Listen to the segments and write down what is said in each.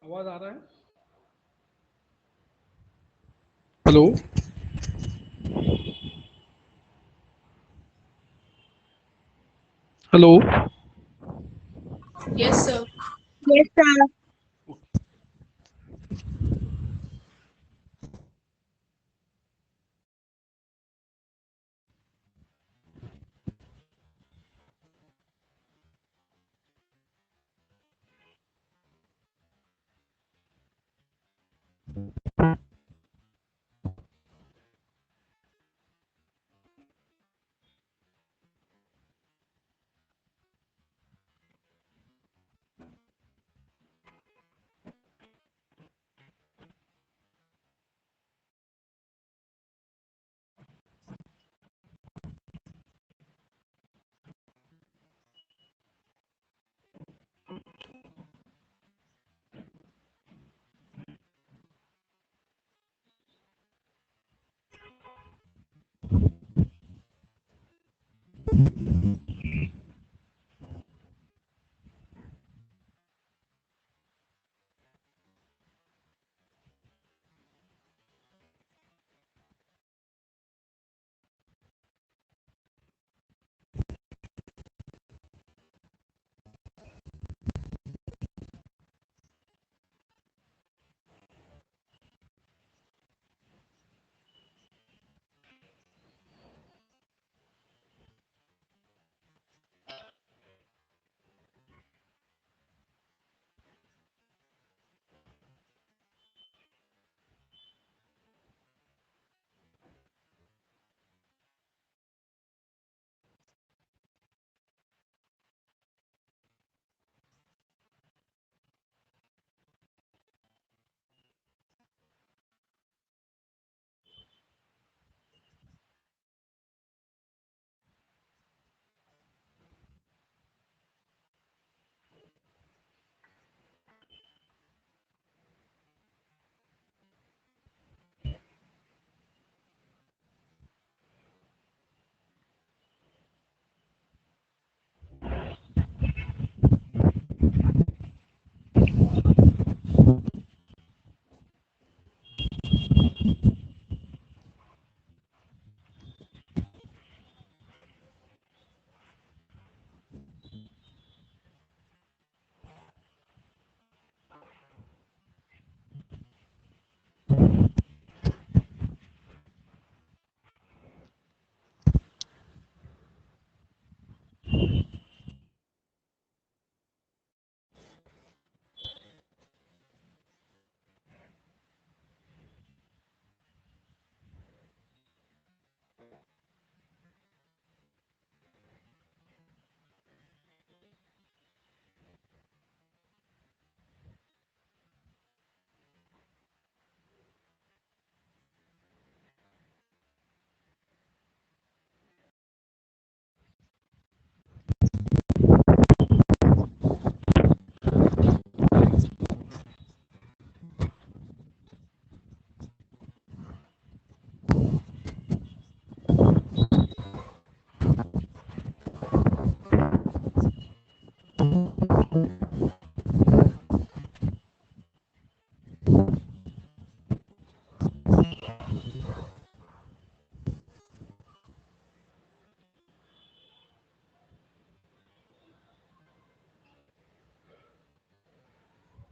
आवाज आ रहा है? Hello. Hello. Yes, sir. Yes, sir.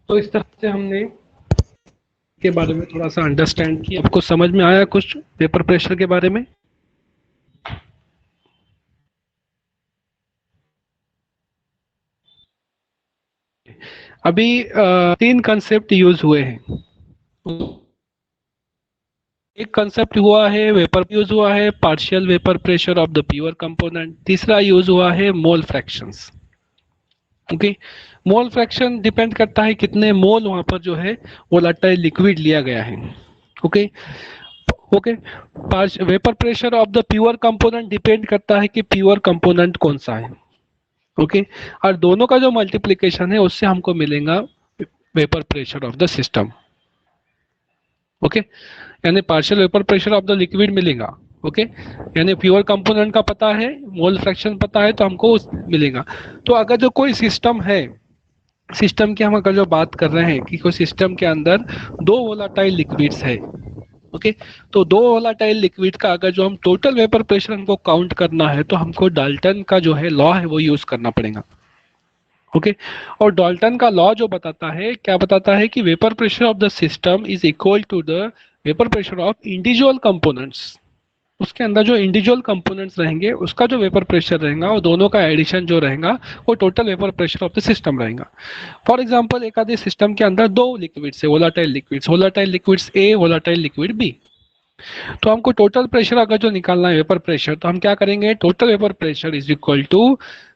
तो इस तरह से हमने के बारे में थोड़ा सा अंडरस्टैंड किया। आपको समझ में आया कुछ पेपर प्रेशर के बारे में? अभी तीन कंसेप्ट यूज हुए हैं। एक कंसेप्ट हुआ है वेपर यूज हुआ है partial vapour pressure of the pure component. तीसरा यूज हुआ है mole fractions. Okay, mole fraction depend करता है कितने मोल वहां पर जो है वोलेटाइल लिक्विड लिया गया है। Okay okay, vapour pressure of the pure component depend करता है कि प्योर कंपोनेंट कौन सा है। ओके, और दोनों का जो मल्टीप्लिकेशन है उससे हमको मिलेगा vapour pressure of the system. Okay, यानी partial vapour pressure of the liquid मिलेगा। ओके, यानी प्योर कंपोनेंट का पता है, मोल फ्रैक्शन पता है, तो हमको मिलेगा। तो अगर जो कोई सिस्टम है सिस्टम की हम अगर जो बात कर रहे हैं कि कोई सिस्टम के अंदर दो वोलाटाइल लिक्विड्स है, ओके, तो दो वोलाटाइल लिक्विड का अगर जो हम टोटल वेपर प्रेशर हमको काउंट करना है तो हमको डाल्टन का जो है लॉ है वो यूज करना पड़ेगा, ओके। और डाल्टन का लॉ जो बताता है, क्या बताता है कि vapour pressure of the system is equal to the vapour pressure of individual components. उसके अंदर जो इंडिविजुअल कंपोनेंट्स रहेंगे उसका जो वेपर प्रेशर रहेगा और दोनों का एडिशन जो रहेगा वो total vapour pressure of the system रहेगा। फॉर एग्जांपल एक आधे सिस्टम के अंदर दो लिक्विड्स है, वोलाटाइल लिक्विड्स ए, वोलाटाइल लिक्विड बी। तो हमको टोटल प्रेशर अगर जो निकालना है वेपर प्रेशर, तो हम क्या करेंगे, total vapour pressure is equal to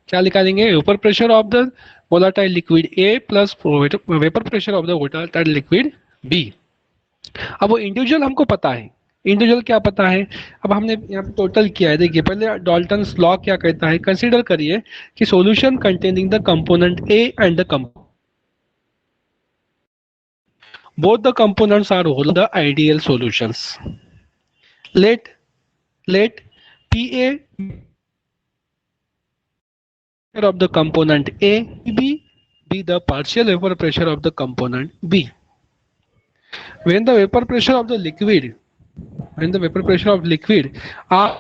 क्या निकालेंगे, vapour pressure of the volatile liquid A plus vapour pressure of the volatile liquid B. अब वो इंडिविजुअल हमको पता है, इंडिविजुअल क्या पता है, अब हमने यहाँ पे टोटल किया है। देखिए पहले डाल्टन्स लॉ क्या कहता है, कंसीडर करिए कि solution containing the component A and the both the components are whole the ideal solutions. Let Pa of the component A be the partial vapor pressure of the component B. When the vapor pressure of the liquid are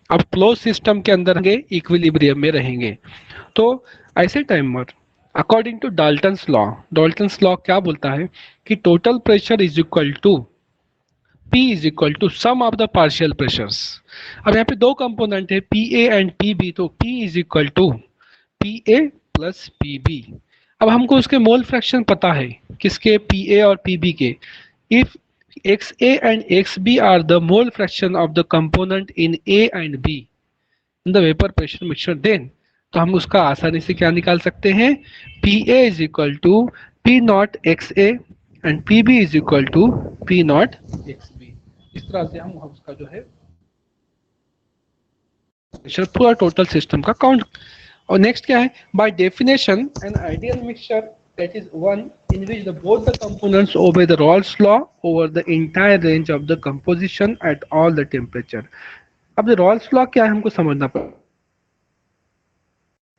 अब close system के अंदर equilibrium में रहेंगे, तो ऐसे time पर according to Dalton's law क्या बोलता है कि total pressure is equal to P is equal to sum of the partial pressures. अब यहाँ पे दो कंपोनेंट है PA एंड PB, तो P is equal to PA plus PB। अब हमको उसके मोल फ्रैक्शन पता है, किसके, PA और PB के। If XA and XB are the mole fraction of the component in A and B in the vapor pressure mixture, then तो हम उसका आसानी से क्या निकाल सकते हैं, PA is equal to P naught XA and PB is equal to P naught XB। इस तरह से हम उसका जो है पूरा टोटल सिस्टम का काउंट। और नेक्स्ट क्या है, by definition an ideal mixture that is one in which both the components obey the Raoult's law over the entire range of the composition at all the temperature। अब Raoult's law क्या है हमको समझना पड़ेगा।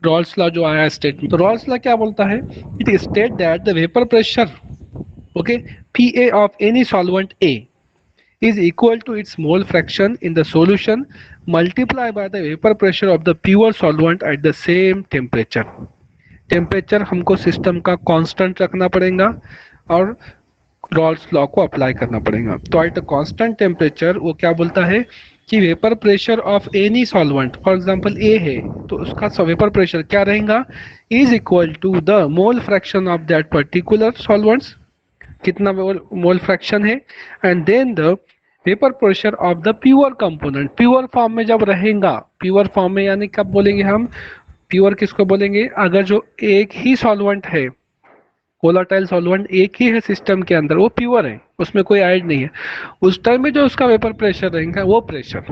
Raoult's law जो आया statement, तो Raoult's law क्या बोलता है, it states that the vapor pressure, okay, Pa of any solvent A is equal to its mole fraction in the solution multiplied by the vapor pressure of the pure solvent at the same temperature। Temperature हमको system का constant रखना पड़ेगा और Rawls law को apply करना पड़ेगा। तो at a constant temperature वो क्या बोलता है कि vapour pressure of any solvent, for example A है तो उसका वेपर प्रेशर क्या रहेगा, is equal to the mole fraction of that particular solvents, कितना मोल फ्रैक्शन है, and then the vapour pressure of the pure component. Pure form में जब रहेगा, प्योर फॉर्म में यानी कब बोलेंगे हम, प्योर किसको बोलेंगे, अगर जो एक ही सॉल्वेंट है, वोलाटाइल सॉल्वेंट एक ही है सिस्टम के अंदर, वो प्योर है, उसमें कोई ऐड नहीं है, उस टाइम में जो उसका वेपर प्रेशर रहेगा वो pressure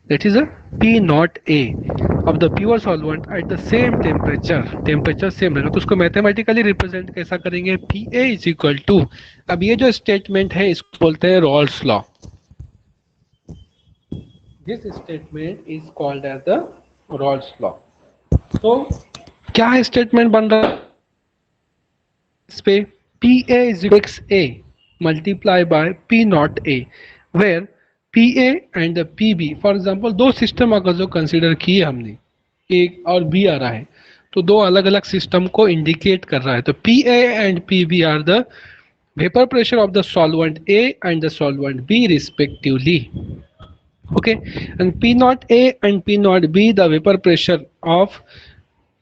that is P not A of the pure solvent at the same temperature same रहेगा। तो उसको मैथमेटिकली रिप्रेजेंट कैसा करेंगे, PA इज इक्वल टू, अब ये जो स्टेटमेंट है इसको बोलते हैं Raoult's law. This statement is called as the Raoult's law. तो क्या है स्टेटमेंट बन रहा है इस पे, PA is XA multiply by P naught A where PA and the PB, for example दो सिस्टम अगर जो कंसिडर किए हमने, A और B आ रहा है, तो दो अलग अलग सिस्टम को इंडिकेट कर रहा है। तो PA and PB are the vapour pressure of the solvent A and the solvent B respectively, okay, and P naught A and P naught B the vapor pressure of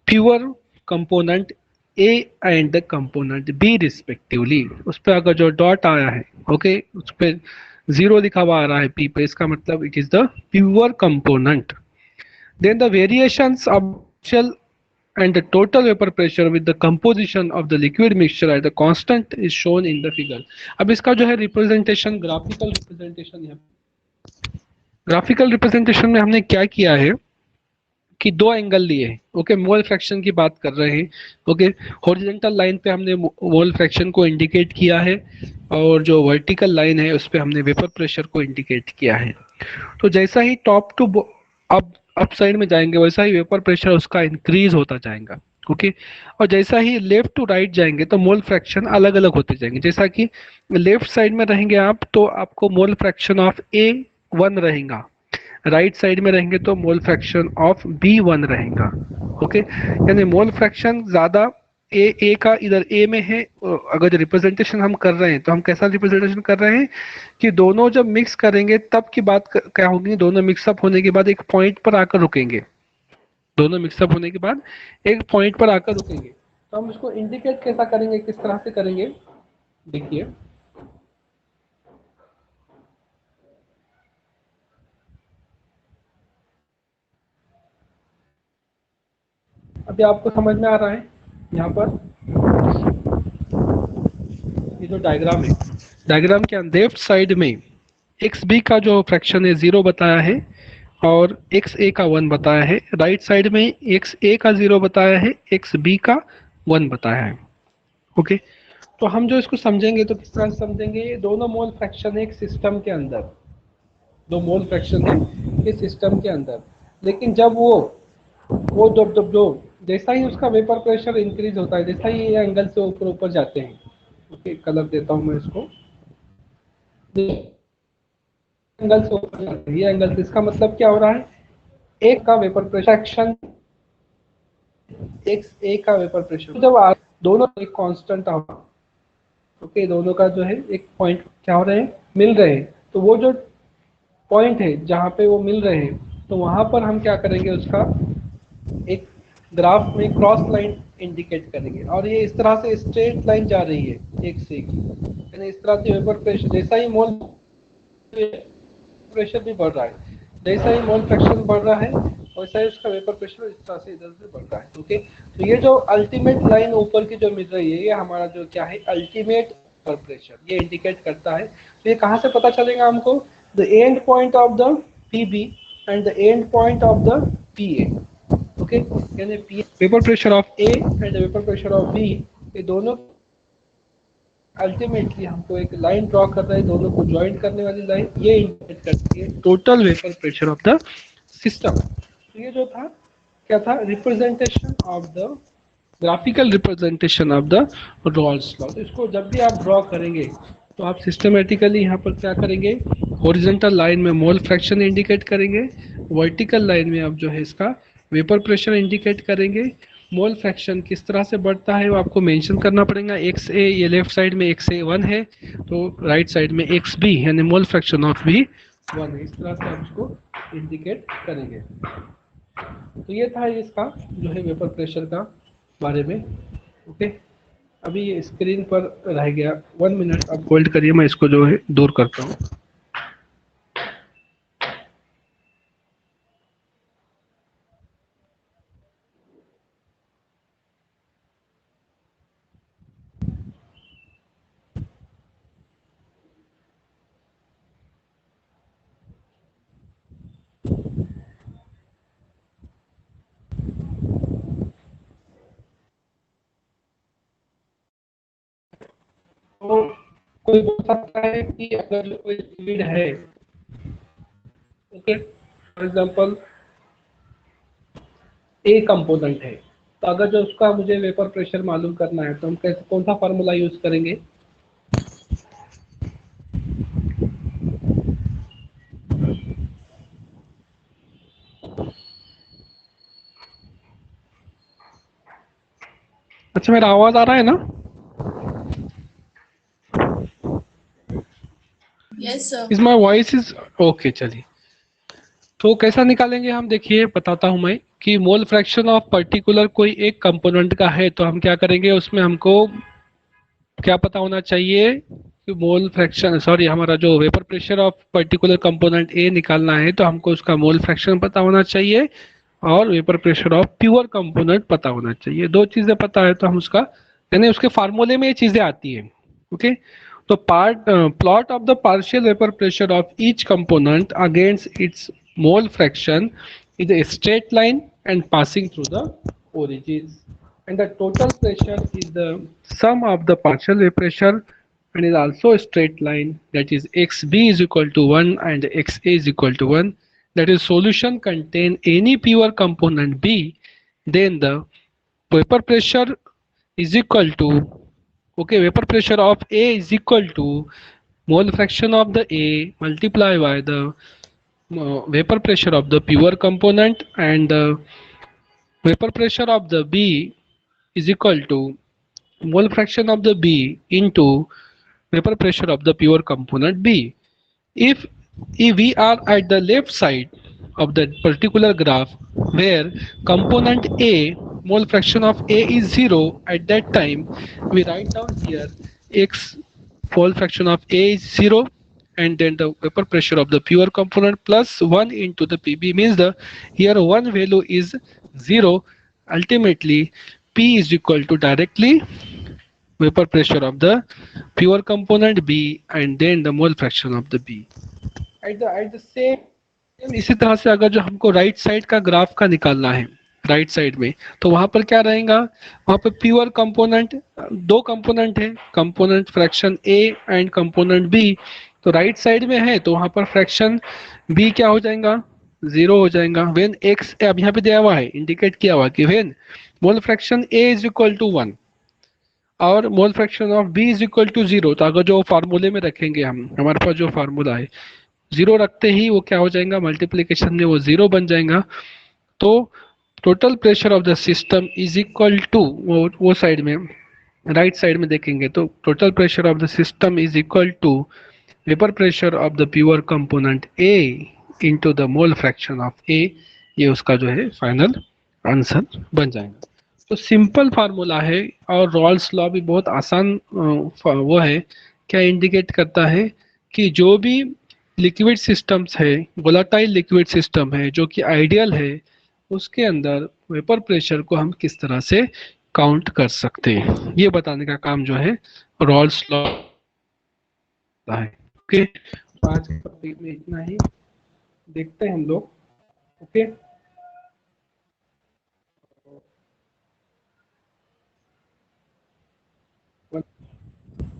pure component A and the component B respectively। उस पर अगर जो dot आया है, okay, उस पर zero लिखा हुआ आ रहा है P पे, इसका मतलब it is the pure component. Then the variations of partial and the total vapor pressure with the composition of the liquid mixture at the constant is shown in the figure। अब इसका जो है representation, graphical representation में हमने क्या किया है कि दो एंगल लिए हैं, ओके, मोल फ्रैक्शन की बात कर रहे हैं, ओके, हॉरिजॉन्टल लाइन पे हमने मोल फ्रैक्शन को इंडिकेट किया है और जो वर्टिकल लाइन है उस पे हमने वेपर प्रेशर को इंडिकेट किया है। तो जैसा ही टॉप टू अप साइड में जाएंगे वैसा ही वेपर प्रेशर उसका इंक्रीज होता जाएगा। ओके, और जैसा ही लेफ्ट टू राइट जाएंगे तो मोल फ्रैक्शन अलग अलग होते जाएंगे। जैसा कि लेफ्ट साइड में रहेंगे आप तो आपको मोल फ्रैक्शन ऑफ ए 1 रहेगा, राइट साइड में रहेंगे तो मोल फ्रैक्शन ऑफ बी 1 रहेगा। ओके, यानी मोल फ्रैक्शन ज्यादा ए का इधर ए में है। अगर रिप्रेजेंटेशन हम कर रहे हैं तो हम कैसा रिप्रेजेंटेशन कर रहे हैं कि दोनों जब मिक्स करेंगे तब की बात क्या होगी, दोनों मिक्सअप होने के बाद एक पॉइंट पर आकर रुकेंगे, दोनों मिक्सअप होने के बाद एक पॉइंट पर आकर रुकेंगे। तो हम इसको इंडिकेट कैसा करेंगे, किस तरह से करेंगे, देखिए अभी आपको समझ में आ रहा है। यहाँ पर ये जो डायग्राम है, डायग्राम के लेफ्ट साइड में एक्स बी का जो फ्रैक्शन है 0 बताया है और एक्स ए का 1 बताया है। राइट साइड में एक्स ए का 0 बताया है, एक्स बी का 1 बताया है। ओके, तो हम जो इसको समझेंगे तो किस तरह से समझेंगे, ये दोनों मोल फ्रैक्शन है एक सिस्टम के अंदर, दो मोल फ्रैक्शन है इस सिस्टम के अंदर। लेकिन जब वो जब जब जो जैसा ही उसका वेपर प्रेशर इंक्रीज होता है, जैसा ही ये एंगल से ऊपर ऊपर जाते हैं। ओके, कलर देता हूं मैं इसको, एंगल से ऊपर जाते हैं ये एंगल से, इसका मतलब क्या हो रहा है, एक का वेपर प्रेशर एक्शन एक्स ए का वेपर प्रेशर जब दोनों एक कांस्टेंट होगा। ओके, दोनों का जो है एक पॉइंट क्या हो रहे हैं, मिल रहे हैं। तो वो जो पॉइंट है जहाँ पे वो मिल रहे हैं तो वहां पर हम क्या करेंगे, उसका एक ग्राफ में क्रॉस लाइन इंडिकेट करेंगे और ये इस तरह से स्ट्रेट लाइन जा रही है एक से एक, यानी इस तरह से वेपर प्रेशर जैसा ही मोल प्रेशर भी बढ़ रहा है, जैसा ही मोल फ्रैक्शन बढ़ रहा है वैसा ही उसका वेपर प्रेशर इस तरह से इधर से बढ़ रहा है। ओके, तो ये जो अल्टीमेट लाइन ऊपर की जो मिल रही है ये हमारा जो क्या है अल्टीमेट वेपर प्रेशर, ये इंडिकेट करता है। तो ये कहाँ से पता चलेगा हमको, the end point of the PB and the end point of the PA. Okay, यानी vapour pressure of A and vapour pressure of B, ये दोनों अल्टीमेटली हमको एक लाइन ड्रॉ कर रहे हैं, दोनों को ज्वाइन करने वाली लाइन, ये इंडिकेट करती है total vapour pressure of the system. तो ये जो था क्या था, representation of the graphical representation of the Raoult's law. तो इसको जब भी आप ड्रॉ करेंगे तो आप सिस्टमेटिकली यहाँ पर क्या करेंगे, हॉरिजॉन्टल लाइन में मोल फ्रैक्शन इंडिकेट करेंगे, वर्टिकल लाइन में आप जो है इसका वेपर प्रेशर इंडिकेट करेंगे। मोल फ्रैक्शन किस तरह से बढ़ता है वो आपको मेंशन करना पड़ेगा। एक्स ए, ये लेफ्ट साइड में एक्स ए 1 है तो राइट साइड में एक्स बी यानी मोल फ्रैक्शन ऑफ बी 1 है, इस तरह से आप इसको इंडिकेट करेंगे। तो ये था इसका जो है वेपर प्रेशर का बारे में। ओके, अभी ये स्क्रीन पर रह गया, 1 मिनट आप होल्ड करिए, मैं इसको जो है दूर करता हूँ। तो कोई बोल सकता है कि अगर जो कोई लिक्विड है, okay, for example A component है, तो अगर जो उसका मुझे वेपर प्रेशर मालूम करना है तो हम कैसे, कौन सा फार्मूला यूज करेंगे, अच्छा मेरा आवाज आ रहा है ना? Yes sir. Is my voice is okay? चलिए, तो कैसा निकालेंगे हम, देखिए बताता हूं मैं कि मोल फ्रैक्शन ऑफ पर्टिकुलर कोई एक कंपोनेंट का है तो हम क्या करेंगे, उसमें हमको क्या पता होना चाहिए कि मोल फ्रैक्शन, सॉरी, हमारा जो vapour pressure of particular component ए निकालना है तो हमको उसका मोल फ्रैक्शन पता होना चाहिए और vapour pressure of pure component पता होना चाहिए। दो चीजें पता है तो हम उसका, यानी उसके फार्मूले में ये चीजें आती है। ओके, तो plot of the partial vapour pressure of each component against it's mole fraction is a straight line and passing through the origins, and the total pressure is the sum of the partial vapor pressure and is also a straight line, that is xb is equal to 1 and xa is equal to 1, that is solution contain any pure component B, then the vapor pressure is equal to, okay, vapor pressure of A is equal to mole fraction of the A multiplied by the vapor pressure of the pure component, and the vapor pressure of the B is equal to mole fraction of the B into vapor pressure of the pure component B. If, if we are at the left side of that particular graph where component A, mole fraction of A is 0, at that time we write down here X, mole fraction of A is 0, and then the vapor pressure of the pure component plus 1 into the PB, means the here one value is 0. Ultimately P is equal to directly vapor pressure of the pure component B and then the mole fraction of the B. At the same इसी तरह से अगर जो हमको right side का graph का निकालना है राइट साइड में, तो वहां पर क्या रहेगा, वहां पर प्योर कंपोनेंट, दो कंपोनेंट है, component fraction A and component B, तो राइट साइड में है तो वहां पर फ्रैक्शन बी क्या हो जाएगा, 0 हो जाएगा। व्हेन एक्स अब यहाँ पे दिया हुआ है, इंडिकेट किया हुआ कि when mole fraction A is equal to 1 और mole fraction of B is equal to 0, तो अगर जो फार्मूले में रखेंगे हम, हमारे पास जो फार्मूला है 0 रखते ही वो क्या हो जाएगा, मल्टीप्लीकेशन में वो 0 बन जाएगा। तो total pressure of the system is equal to, वो साइड में राइट साइड में देखेंगे तो total pressure of the system is equal to vapour pressure of the pure component A into the mole fraction of A, ये उसका जो है final answer बन जाएगा। तो सिंपल फार्मूला है और रॉल्स लॉ भी बहुत आसान वो है, क्या इंडिकेट करता है कि जो भी लिक्विड सिस्टम्स है, वोलाटाइल लिक्विड सिस्टम है जो कि आइडियल है, उसके अंदर वेपर प्रेशर को हम किस तरह से काउंट कर सकते हैं, ये बताने का काम जो है रॉल्स लॉ है। ओके, आज के टॉपिक में इतना ही, देखते हैं हम लोग। ओके।